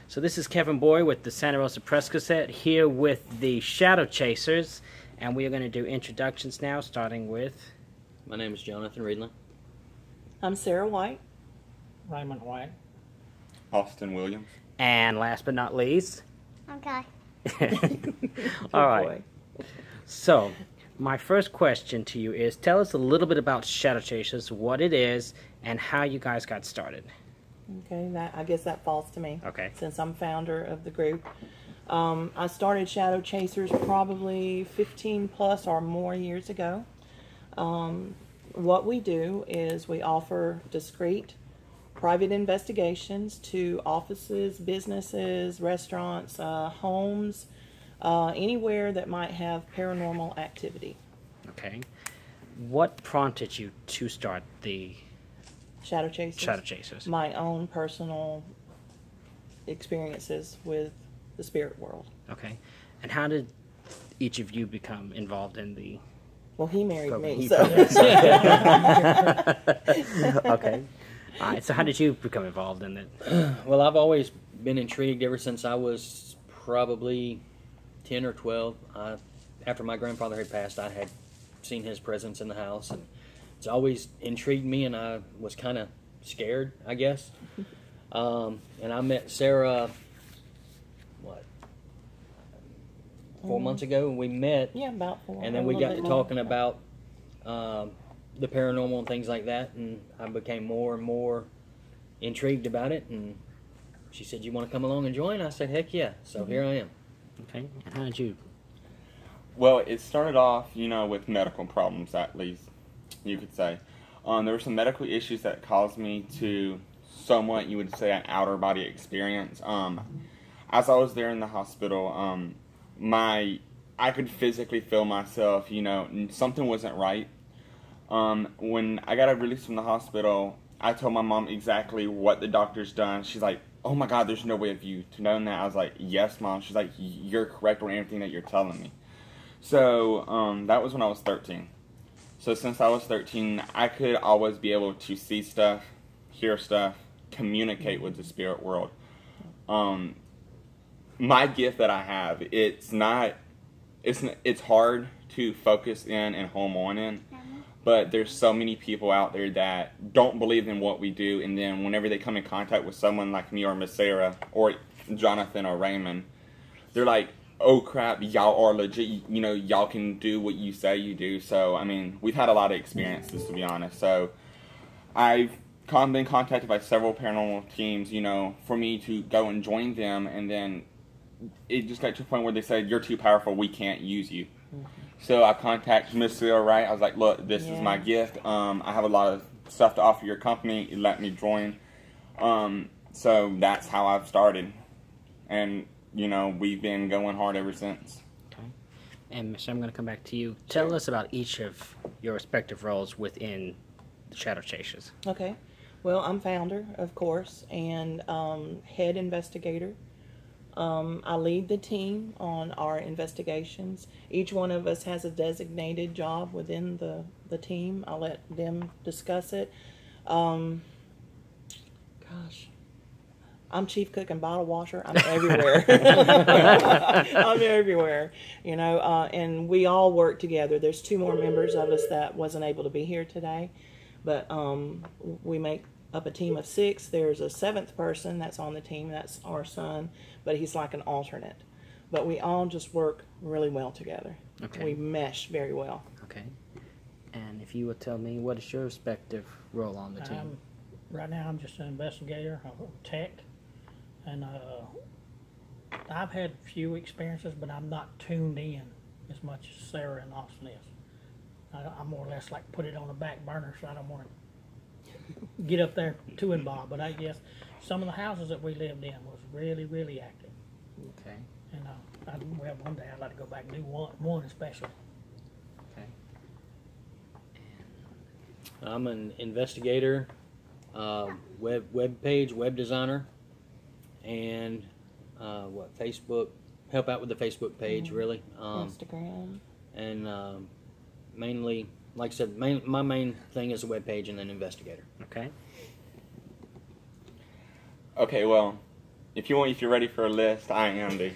So this is Kevin Boy with the Santa Rosa Press Gazette here with the Shadow Chasers, and we are going to do introductions now, starting with... My name is Jonathan Reedland. I'm Sarah White. Raymond White. Austin Williams. And last but not least... Okay. All right. So, my first question to you is, tell us a little bit about Shadow Chasers, what it is, and how you guys got started. Okay, I guess that falls to me. Okay. Since I'm founder of the group. I started Shadow Chasers probably 15 plus or more years ago. What we do is we offer discreet private investigations to offices, businesses, restaurants, homes, anywhere that might have paranormal activity. Okay. What prompted you to start the Shadow Chasers? Shadow Chasers. My own personal experiences with the spirit world. Okay. And how did each of you become involved in the... Well, he married me, He so... Okay. All right, so how did you become involved in it? Well, I've always been intrigued ever since I was probably 10 or 12. After my grandfather had passed, I had seen his presence in the house, and it's always intrigued me, and I was kind of scared, I guess. And I met Sarah, what, 4 months ago, and we met. Yeah, about 4. And then we got to talking about the paranormal and things like that, and I became more and more intrigued about it. And she said, "You want to come along and join?" I said, "Heck yeah!" So here I am. Okay. And how did you... Well, it started off, with medical problems, at least, you could say. There were some medical issues that caused me to somewhat, you would say, an outer body experience. As I was there in the hospital, I could physically feel myself, something wasn't right. When I got released from the hospital, I told my mom exactly what the doctor's done. She's like, "Oh my God, there's no way of you to know that." I was like, "Yes, Mom." She's like, "You're correct on everything that you're telling me." So, that was when I was 13. So since I was 13, I could always be able to see stuff, hear stuff, communicate with the spirit world. My gift that I have, it's hard to focus in and home on in. But there's so many people out there that don't believe in what we do, and then whenever they come in contact with someone like me or Miss Sarah or Jonathan or Raymond, they're like, "Oh crap, y'all are legit, y'all can do what you say you do." So, I mean, we've had a lot of experiences, to be honest. So, I've been contacted by several paranormal teams, for me to go and join them, and then it just got to a point where they said, "You're too powerful, we can't use you." So I contacted Miss Sarah Wright. I was like, "Look, this is my gift. I have a lot of stuff to offer your company. Let me join." So that's how I've started. And, we've been going hard ever since. Okay. And Michelle, I'm going to come back to you. Tell us about each of your respective roles within the Shadow Chasers. Okay. Well, I'm founder, of course, and head investigator. I lead the team on our investigations. Each one of us has a designated job within the team. I'll let them discuss it. Gosh. I'm chief cook and bottle washer. I'm everywhere. I'm everywhere, and we all work together. There's 2 more members of us that wasn't able to be here today, but we make up a team of 6. There's a 7th person that's on the team. That's our son, but he's like an alternate. But we all just work really well together. Okay. We mesh very well. Okay. And if you would tell me, what is your respective role on the team? Right now, I'm just an investigator, a tech, and I've had a few experiences, but I'm not tuned in as much as Sarah and Austin is. I more or less like put it on the back burner, so I don't want to get up there too involved. But I guess some of the houses that we lived in was really, really active. Okay. And well, one day I'd like to go back and do one especially. Okay. I'm an investigator, web designer, and Facebook, help out with the Facebook page, really. Instagram. And mainly, like I said, my main thing is a web page and then investigator. Okay. Okay, well, if you're ready for a list, I am the.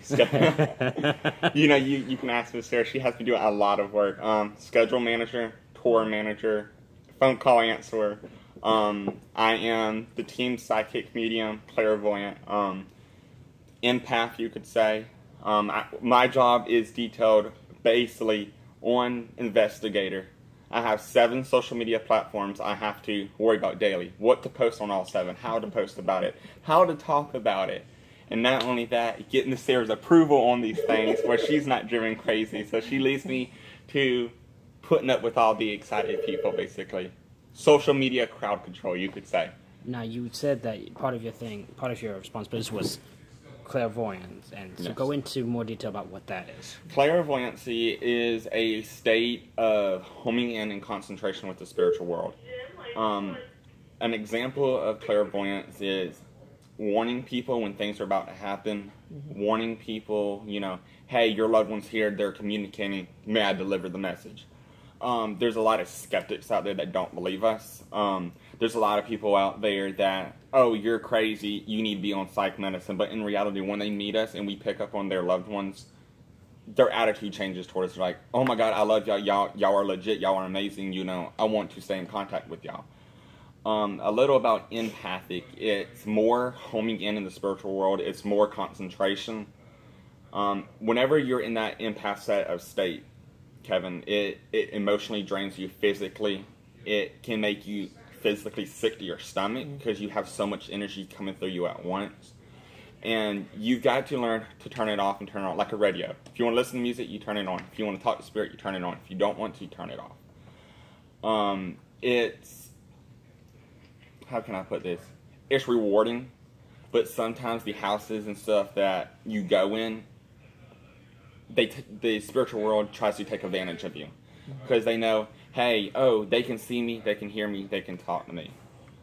You can ask Miss Sarah. She has been doing a lot of work. Schedule manager, tour manager, phone call answerer. I am the team psychic, medium, clairvoyant, empath, you could say. My job is detailed basically on investigator. I have 7 social media platforms I have to worry about daily. What to post on all 7, how to post about it, how to talk about it. And not only that, getting the Sarah's approval on these things where she's not driven crazy. So she leads me to putting up with all the excited people, basically. Social media crowd control, you could say. Now, you said that part of your responsibility was clairvoyance, and so Yes. go into more detail about what that is. Clairvoyancy is a state of homing in and concentration with the spiritual world. An example of clairvoyance is warning people when things are about to happen, warning people, hey, your loved one's here, they're communicating, may I deliver the message? There's a lot of skeptics out there that don't believe us. There's a lot of people out there that, oh, you're crazy, you need to be on psych medicine. But in reality, when they meet us and we pick up on their loved ones, their attitude changes towards us. Like, oh my God, I love y'all. Y'all are legit. Y'all are amazing. I want to stay in contact with y'all. A little about empathic. It's more homing in the spiritual world. It's more concentration. Whenever you're in that empath set of state, Kevin, it emotionally drains you physically. It can make you physically sick to your stomach because you have so much energy coming through you at once. And you've got to learn to turn it off and turn it on, like a radio. If you want to listen to music, you turn it on. If you want to talk to spirit, you turn it on. If you don't want to, you turn it off. It's, how can I put this? It's rewarding, but sometimes the houses and stuff that you go in, the spiritual world tries to take advantage of you because they know, hey, they can see me, they can hear me, they can talk to me,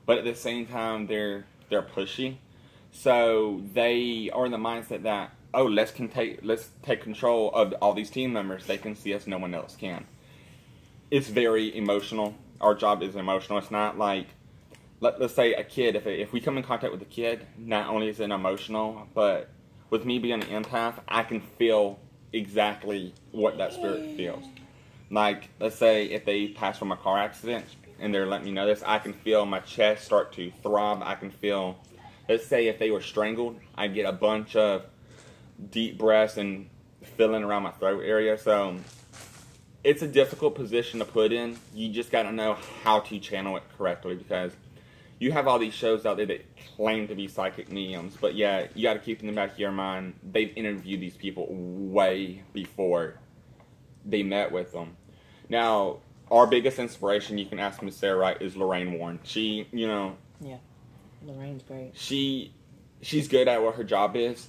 but at the same time they're pushy, so they are in the mindset that, let's take control of all these team members. They can see us, no one else can. It's very emotional. Our job is emotional. It's not like, let's say a kid. If we come in contact with a kid, not only is it emotional, but with me being an empath, I can feel exactly what that spirit feels. Like, let's say if they pass from a car accident and they're letting me know this, I can feel my chest start to throb. I can feel, let's say if they were strangled, I get a bunch of deep breaths and feeling around my throat area. So it's a difficult position to put in. You just got to know how to channel it correctly, because you have all these shows out there that claim to be psychic mediums, but yeah, you got to keep in the back of your mind, they've interviewed these people way before they met with them. Now, our biggest inspiration, you can ask Miss Sarah, right, is Lorraine Warren. She, Yeah, Lorraine's great. She's good at what her job is,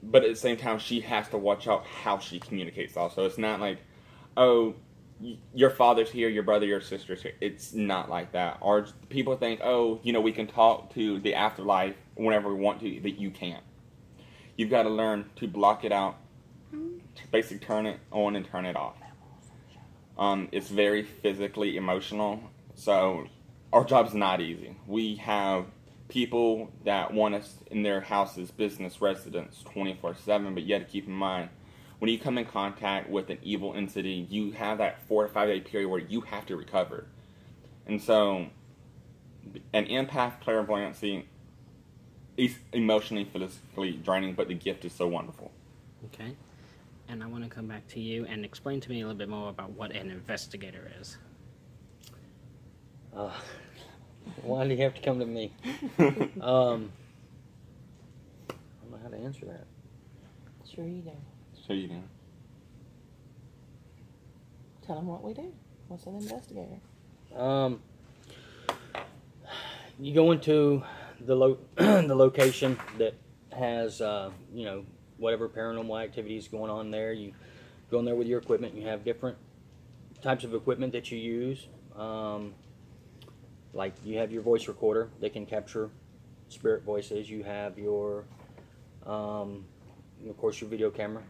but at the same time, she has to watch out how she communicates also. It's not like, your father's here, your brother, your sister's here. It's not like that. Or people think, we can talk to the afterlife whenever we want to, but you can't. You've got to learn to block it out, to basically turn it on and turn it off. It's very physically emotional, so our job's not easy. We have people that want us in their houses, business, residence, 24/7, but you have to keep in mind, when you come in contact with an evil entity, you have that 4 to 5 day period where you have to recover. And so, an empath clairvoyancy is emotionally, physically draining, but the gift is so wonderful. Okay. And I want to come back to you and explain to me a little bit more about what an investigator is. Why do you have to come to me? I don't know how to answer that. Sure you do. So you do. Tell them what we do. What's an investigator? You go into the the location that has whatever paranormal activity is going on there. You go in there with your equipment. You have different types of equipment that you use. Like you have your voice recorder that can capture spirit voices. You have your, of course, your video camera.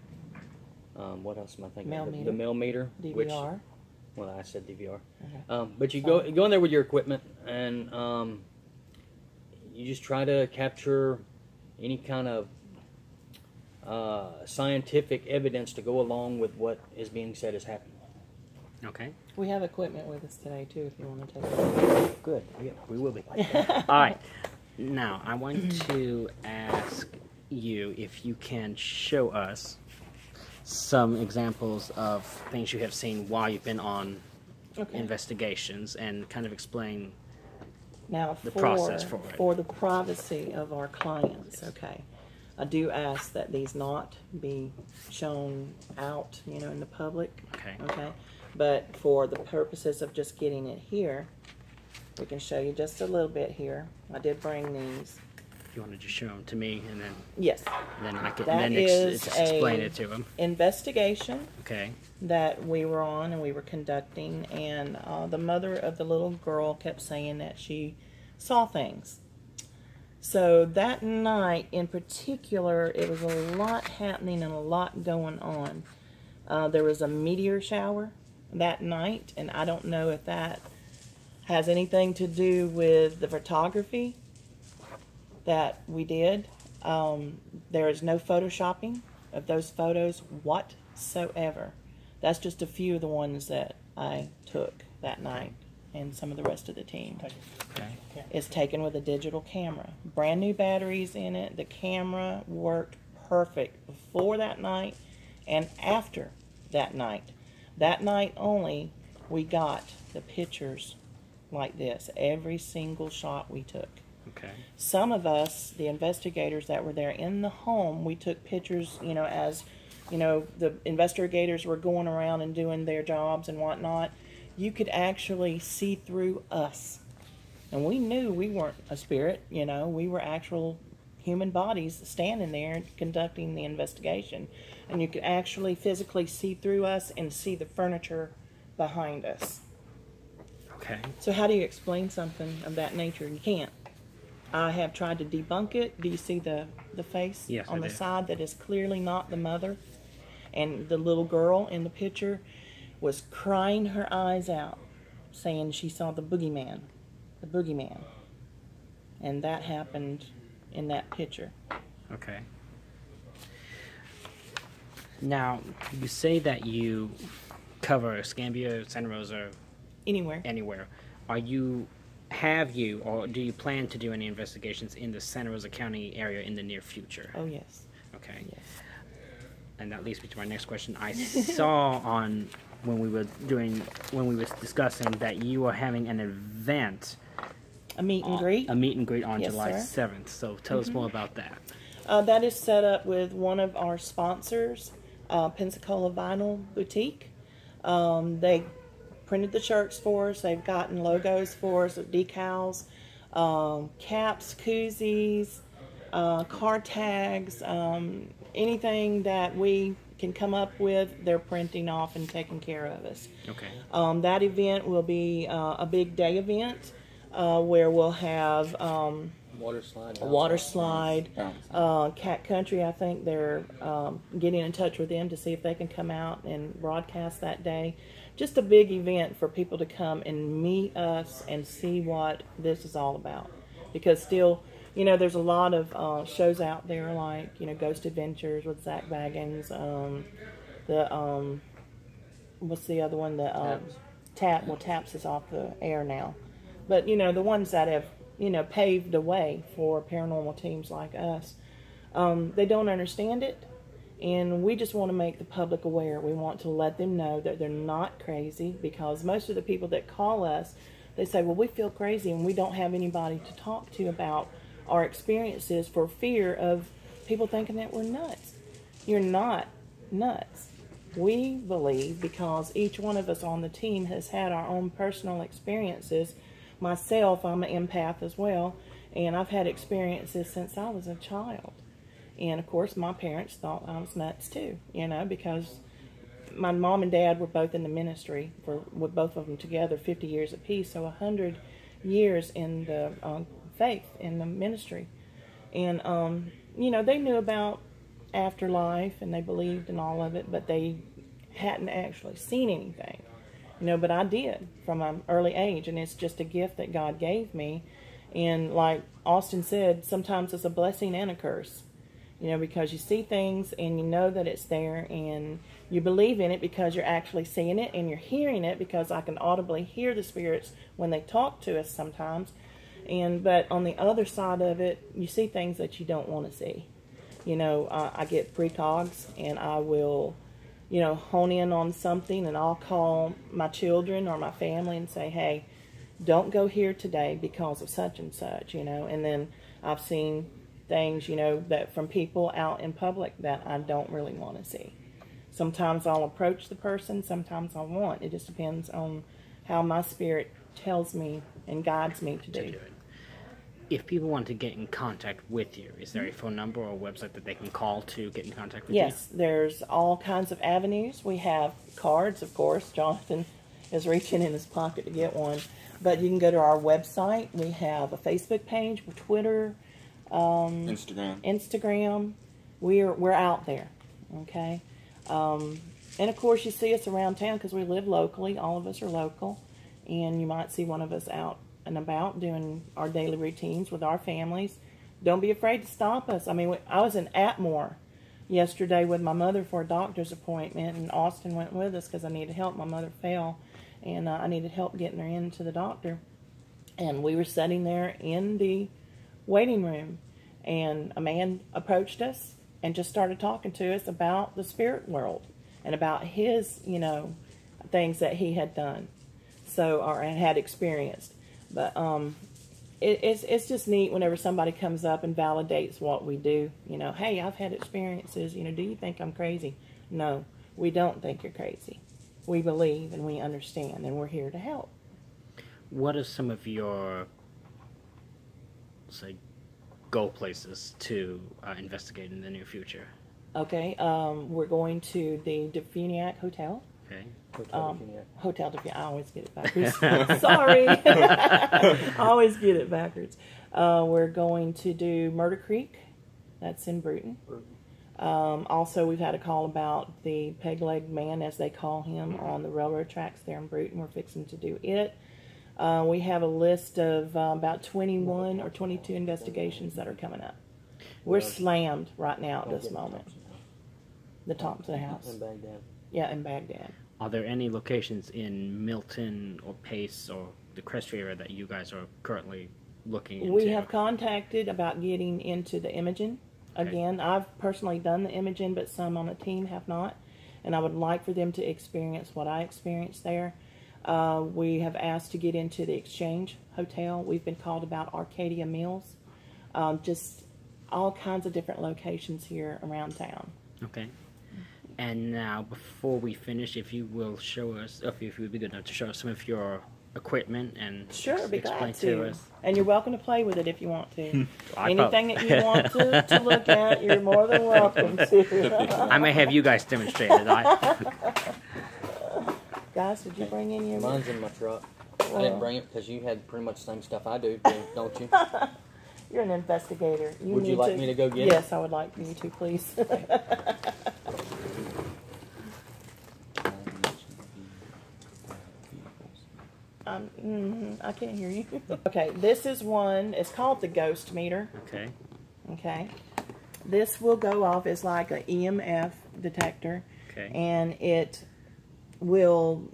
What else am I thinking? Millimeter. The millimeter. DVR. Well, I said DVR. Okay. But you go in there with your equipment, and you just try to capture any kind of scientific evidence to go along with what is being said is happening. Okay. We have equipment with us today too, if you want to take it. Good. Yeah, we will be. All right. Now, I want to ask you if you can show us some examples of things you have seen while you've been on Okay. investigations and kind of explain. Now, The process for it. for the privacy of our clients, okay, I do ask that these not be shown out, you know, in the public. Okay. Okay. But for the purposes of just getting it here, we can show you just a little bit here. I did bring these. If you want to just show them to me, and Yes. then I can That then is explain a- it to them. Investigation Okay. that we were on and we were conducting, and the mother of the little girl kept saying that she saw things. So that night in particular, it was a lot happening and a lot going on. There was a meteor shower that night, and I don't know if that has anything to do with the photography that we did. There is no photoshopping of those photos whatsoever. That's just a few of the ones that I took that night, and some of the rest of the team. Okay. It's taken with a digital camera. Brand new batteries in it. The camera worked perfect before that night and after that night. That night only, we got the pictures like this. Every single shot we took. Okay. Some of us, the investigators that were there in the home, we took pictures, you know, as, you know, the investigators were going around and doing their jobs and whatnot. You could actually see through us. And we knew we weren't a spirit, you know, we were actual human bodies standing there conducting the investigation. And you could actually physically see through us and see the furniture behind us. Okay. So how do you explain something of that nature? You can't. I have tried to debunk it. Do you see the face Yes, on I the do. side that is clearly not the mother? And the little girl in the picture was crying her eyes out, saying she saw the boogeyman. The boogeyman. And that happened in that picture. Okay. Now, you say that you cover Escambia, Santa Rosa, Anywhere. anywhere. Or do you plan to do any investigations in the Santa Rosa County area in the near future? Oh, yes. Okay. Yes. And that leads me to my next question. I saw when we were discussing that you were having an event, A meet and greet. a meet and greet on Yes, July sir. 7th. So tell us more about that. That is set up with one of our sponsors, Pensacola Vinyl Boutique. They printed the shirts for us. They've gotten logos for us, decals, caps, koozies, car tags, anything that we can come up with, they're printing off and taking care of us. Okay. That event will be a big day event where we'll have Water slide. a water slide. Cat Country, I think they're getting in touch with them to see if they can come out and broadcast that day. Just a big event for people to come and meet us and see what this is all about. Because still, you know, there's a lot of shows out there like, you know, Ghost Adventures with Zach Baggins. What's the other one? Taps is off the air now. But, you know, the ones that have, you know, paved the way for paranormal teams like us, they don't understand it. And we just want to make the public aware. We want to let them know that they're not crazy, because most of the people that call us, they say, well, we feel crazy and we don't have anybody to talk to about our experiences for fear of people thinking that we're nuts. You're not nuts. We believe, because each one of us on the team has had our own personal experiences. Myself, I'm an empath as well, and I've had experiences since I was a child. And of course, my parents thought I was nuts too, you know, because my mom and dad were both in the ministry, with both of them together, 50 years apiece, so 100 years in the faith, in the ministry. And, you know, they knew about afterlife and they believed in all of it, but they hadn't actually seen anything, you know, but I did from an early age, and it's just a gift that God gave me. And like Austin said, sometimes it's a blessing and a curse. You know, because you see things and you know that it's there and you believe in it because you're actually seeing it and you're hearing it, because I can audibly hear the spirits when they talk to us sometimes. But on the other side of it, you see things that you don't want to see. You know, I get precogs and I will, you know, hone in on something, and I'll call my children or my family and say, hey, don't go here today because of such and such, you know. And then I've seen things, you know, that from people out in public that I don't really want to see. Sometimes I'll approach the person, sometimes I won't. It just depends on how my spirit tells me and guides me to do it. If people want to get in contact with you, is there a phone number or a website that they can call to get in contact with you? Yes, there's all kinds of avenues. We have cards, of course. Jonathan is reaching in his pocket to get one. But you can go to our website. We have a Facebook page, Twitter, Instagram. We're out there, okay? And of course you see us around town because we live locally. All of us are local, and you might see one of us out and about doing our daily routines with our families. Don't be afraid to stop us. I mean, I was in Atmore yesterday with my mother for a doctor's appointment, and Austin went with us because I needed help. My mother fell, and I needed help getting her into the doctor. And we were sitting there in the waiting room, and a man approached us and just started talking to us about the spirit world and about his, you know, things that he had done, or had experienced. But it's just neat whenever somebody comes up and validates what we do. You know, hey, I've had experiences. You know, do you think I'm crazy? No, we don't think you're crazy. We believe and we understand, and we're here to help. What are some of your, say, go places to investigate in the near future? Okay, we're going to the Defuniak Hotel. Okay. Hotel Defuniak. I always get it backwards. Sorry. I always get it backwards. We're going to do Murder Creek. That's in Bruton. Also, we've had a call about the peg-leg man, as they call him, on the railroad tracks there in Bruton. We're fixing to do it. We have a list of about 21 or 22 investigations that are coming up. We're slammed right now at this moment. The Thompson House. In Baghdad. Yeah, in Baghdad. Are there any locations in Milton or Pace or the Crestry area that you guys are currently looking into? We have contacted about getting into the Imogen. Again, I've personally done the Imogen, but some on the team have not. And I would like for them to experience what I experienced there. We have asked to get into the Exchange Hotel. We've been called about Arcadia Mills. Just all kinds of different locations here around town. Okay. And now, before we finish, if you will show us, if you would be good enough to show us some of your equipment and sure, be explain glad to us. And you're welcome to play with it if you want to. Anything that you want to look at, you're more than welcome to. I may have you guys demonstrate it. Guys, did you bring in your... Mine's in my truck. I didn't bring it because you had pretty much the same stuff I do, don't you? You're an investigator. Would you like me to go get it? Yes, I would like you to, please. I can't hear you. Okay, this is one. It's called the ghost meter. Okay. Okay. This will go off as like an EMF detector. Okay. And it will,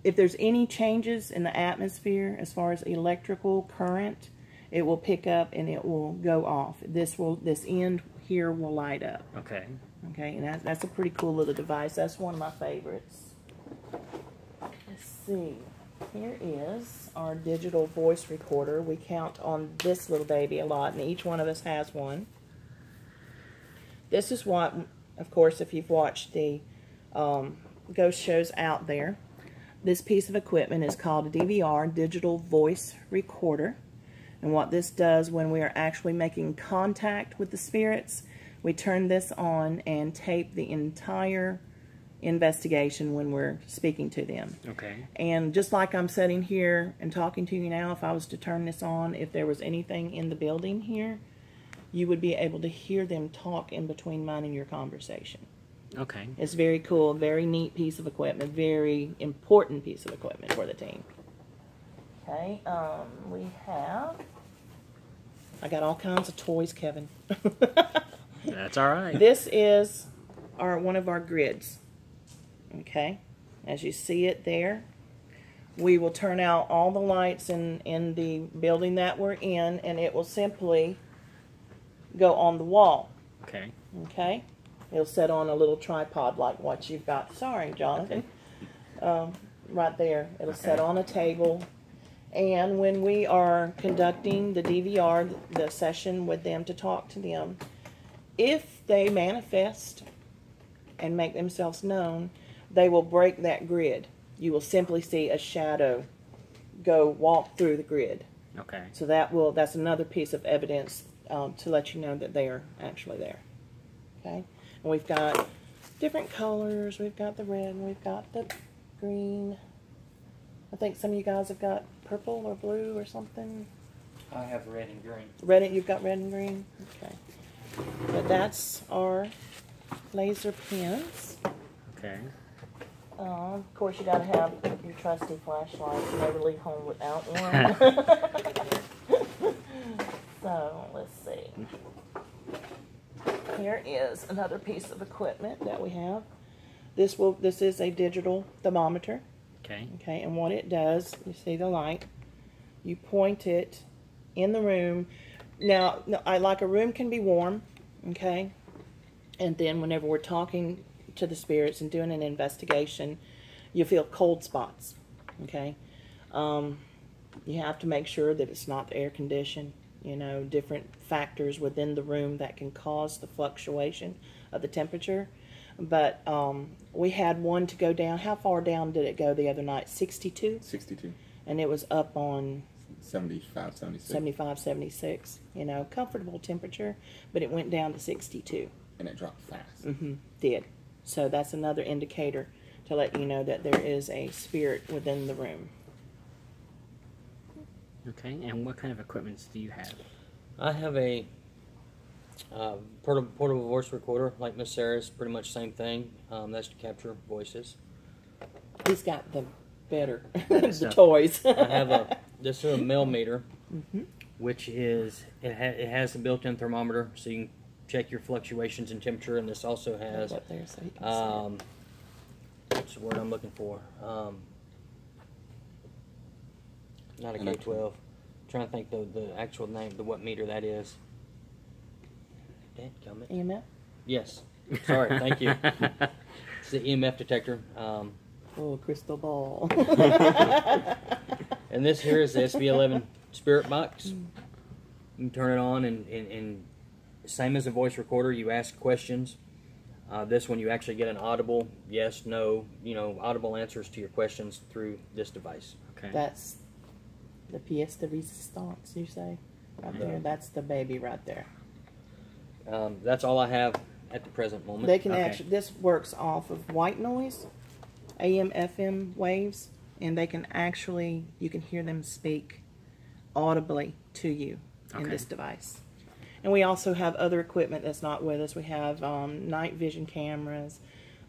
if there's any changes in the atmosphere as far as electrical current, it will pick up and it will go off. This end here will light up. Okay. Okay, and that's a pretty cool little device. That's one of my favorites. Let's see. Here is our digital voice recorder. We count on this little baby a lot, and each one of us has one. This is what, of course, if you've watched the ghost shows out there, this piece of equipment is called a DVR, digital voice recorder. And what this does when we are actually making contact with the spirits, we turn this on and tape the entire investigation when we're speaking to them. Okay. And just like I'm sitting here and talking to you now, if I was to turn this on, if there was anything in the building here, you would be able to hear them talk in between mine and your conversation. Okay. It's very cool, very neat piece of equipment, very important piece of equipment for the team. Okay, we have I got all kinds of toys, Kevin. That's all right. This is one of our grids. Okay, as you see it there, we will turn out all the lights in the building that we're in, and it will simply go on the wall. Okay. Okay, it'll set on a little tripod like what you've got. Sorry, Jonathan. Right there, it'll set on a table. And when we are conducting the DVR, the session with them to talk to them, if they manifest and make themselves known, they will break that grid. You will simply see a shadow walk through the grid. Okay. So that's another piece of evidence to let you know that they are actually there. Okay? And we've got different colors. We've got the red and we've got the green. I think some of you guys have got purple or blue or something. I have red and green. You've got red and green? Okay. But that's our laser pens. Okay. Of course, you got to have your trusty flashlight. You never leave home without one. So, let's see. Here is another piece of equipment that we have. This is a digital thermometer. Okay. Okay, and what it does, you see the light, you point it in the room. Now, like a room can be warm, okay, and then whenever we're talking to the spirits and doing an investigation, you feel cold spots, okay. You have to make sure that it's not air conditioned, different factors within the room that can cause the fluctuation of the temperature. But we had one to go down. How far down did it go the other night? 62? 62. And it was up on 75, 76. 75, 76. Comfortable temperature, but it went down to 62. And it dropped fast. Did. So that's another indicator to let you know that there is a spirit within the room. Okay, and what kind of equipment do you have? I have a portable voice recorder, like Miss Sarah's, pretty much same thing. That's to capture voices. He's got the better, the toys. I have this is a millimeter, which is, it has a built-in thermometer, so you can check your fluctuations in temperature, and this also has, up there so you can see it. what's the word I'm looking for? Not a K12. Trying to think the actual name, what meter that is. Dadgummit. EMF? Yes. Sorry, thank you. It's the EMF detector. Oh, crystal ball. And this here is the SB11 Spirit Box. You can turn it on, and same as a voice recorder, you ask questions. This one you actually get an audible yes, no, audible answers to your questions through this device. Okay. That's the pièce de résistance, you say? Right there. That's the baby right there. That's all I have at the present moment. They can Okay. actually, this works off of white noise, AM, FM waves, and they can actually, you can hear them speak audibly to you in Okay. this device. And we also have other equipment that's not with us. We have night vision cameras,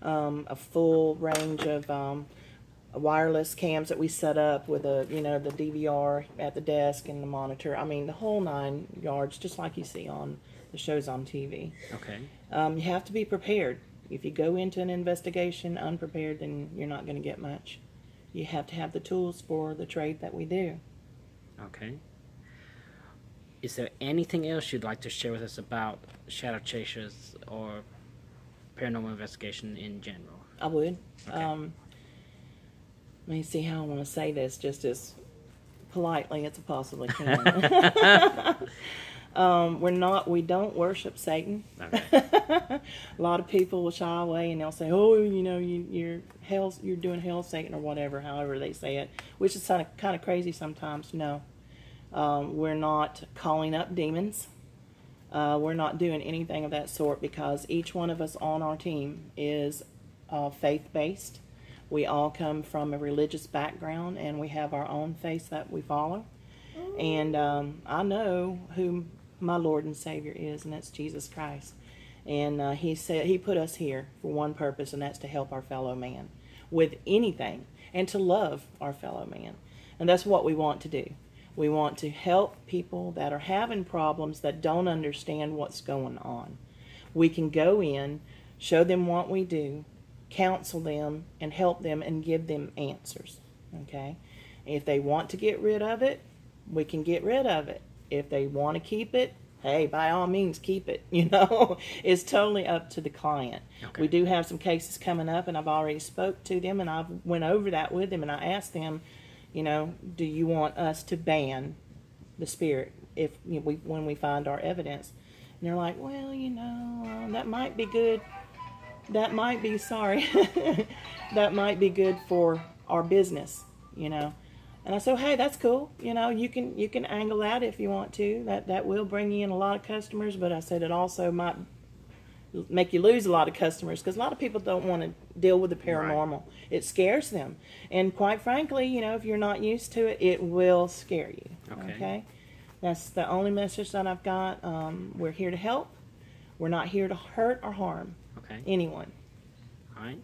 a full range of wireless cams that we set up with the DVR at the desk and the monitor. I mean, the whole 9 yards, just like you see on the shows on TV. Okay. You have to be prepared. If you go into an investigation unprepared, then you're not going to get much. You have to have the tools for the trade that we do. Okay. Is there anything else you'd like to share with us about shadow chasers or paranormal investigation in general? I would. Okay. Let me see how I want to say this just as politely as I possibly can. We don't worship Satan. Okay. A lot of people will shy away and they'll say, "Oh, you're doing hell, Satan," or whatever, however they say it, which is kind of crazy sometimes. No, we're not calling up demons. We're not doing anything of that sort because each one of us on our team is faith-based. We all come from a religious background and we have our own faith that we follow. And I know who my Lord and Savior is, and that's Jesus Christ. And he said he put us here for one purpose, and that's to help our fellow man with anything and to love our fellow man. And that's what we want to do. We want to help people that are having problems that don't understand what's going on. We can go in, show them what we do, counsel them, and help them and give them answers. Okay? If they want to get rid of it, we can get rid of it. If they want to keep it, hey, by all means, keep it. You know, it's totally up to the client. Okay. We do have some cases coming up, and I've already spoke to them, and I went over that with them, and I asked them, you know, do you want us to ban the spirit if when we find our evidence? And they're like, well, you know, that might be good. That might be, sorry, that might be good for our business, you know. And I said, hey, that's cool. You know, you can angle that if you want to. That will bring you in a lot of customers, but I said it also might make you lose a lot of customers because a lot of people don't want to deal with the paranormal. Right. It scares them. And quite frankly, you know, if you're not used to it, it will scare you. Okay? That's the only message that I've got. We're here to help. We're not here to hurt or harm anyone. All right.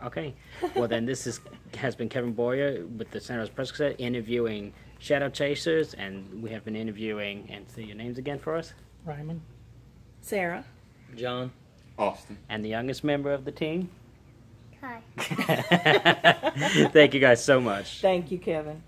Okay. Well, then this has been Kevin Boyer with the Santa Rosa Press Gazette interviewing Shadow Chasers, and we have been interviewing, and say your names again for us. Raymond. Sarah. John. Austin. And the youngest member of the team. Hi. Thank you guys so much. Thank you, Kevin.